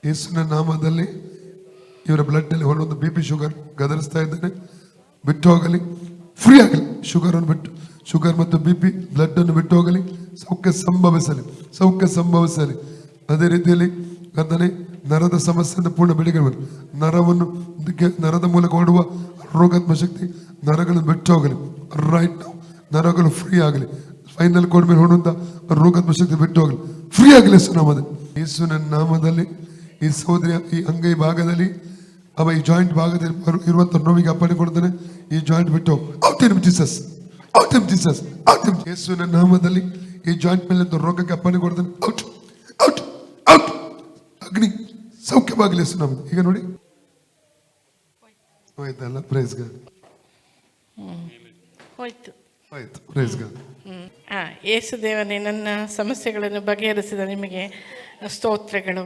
ಯೇಸುವಿನ ನಾಮದಲ್ಲಿ ಇವರ ಬ್ಲಡ್ ಅಲ್ಲಿ ಹೊರೊಂದು BP ಶುಗರ್ ಗದರಿಸ್ತಾ ಇದ್ದೇನೆ, ಬಿಟ್ಟು ಹೋಗಲಿ, ಫ್ರೀ ಆಗಲಿ. ಶುಗರ್ ಅನ್ನು ಬಿಟ್ಟು, ಶುಗರ್ ಮತ್ತು BP ಬ್ಲಡ್ ಅನ್ನು ಬಿಟ್ಟು ಹೋಗಲಿ, ಸೌಖ್ಯ ಸಂಭವಿಸಲಿ, ಸೌಖ್ಯ ಸಂಭವಿಸಲಿ. ಅದೇ ರೀತಿಯಲ್ಲಿ ಕರ್ತನೇ ನರದ ಸಮಸ್ಯೆಯಿಂದ ಪೂರ್ಣ ಬಿಡುಗಡೆ ಮಾಡಿ, ನರದ ಮೂಲಕ ಓಡುವ ರೋಗಾತ್ಮ ಶಕ್ತಿ ನರಗಳನ್ನು ಬಿಟ್ಟು ಹೋಗಲಿ. ರೈಟ್ ನಾವು ನರಗಳು ಫ್ರೀ ಆಗಲಿ. ಫೈನಲ್ ಕೋಡ್ ಮೇಲೆ ಹೊಡುವಂತ ರೋಗಾತ್ಮ ಶಕ್ತಿ ಬಿಟ್ಟು ಹೋಗಲಿ, ಫ್ರೀ ಆಗಲಿ ಯೇಸುವಿನ ನಾಮದಲ್ಲಿ. ಈ ಸಹೋದರಿಯ ಈ ಅಂಗೈ ಭಾಗದಲ್ಲಿ ಈ ಜಾಯಿಂಟ್ ಭಾಗದಲ್ಲಿ ಇರುವಂತ ನೋವಿಗೆ ಅಪ್ಪಣೆ ಕೊಡ್ತಾನೆ. ಈ ಜಾಯಿಂಟ್ ಬಿಟ್ಟು out in Jesus, out in Jesus, out in ಯೇಸುವಿನ ನಾಮದಲ್ಲಿ. ಈ ಜಾಯಿಂಟ್ ಮೇಲೆ ರೋಗಕ್ಕೆ ಅಪ್ಪಣೆ ಕೊಡ್ತಾನೆ. Out, out, out. ಅಗ್ನಿ ಸೌಖ್ಯವಾಗಲಿ ಯೇಸು ನಾಮ. ಈಗ ನೋಡಿ ಹೋಯ್ತಲ್ಲ, ಪ್ರೈಸ್ ಗಾಡ್. ಹೋಯ್ತು ಆಯ್ತು, ಪ್ರೈಸ್ ಗಾಡ್. ಯೇಸು ದೇವನೇ, ನನ್ನ ಸಮಸ್ಯೆಗಳನ್ನು ಬಗೆಹರಿಸಿದ ನಿಮಗೆ ಸ್ತೋತ್ರಗಳು.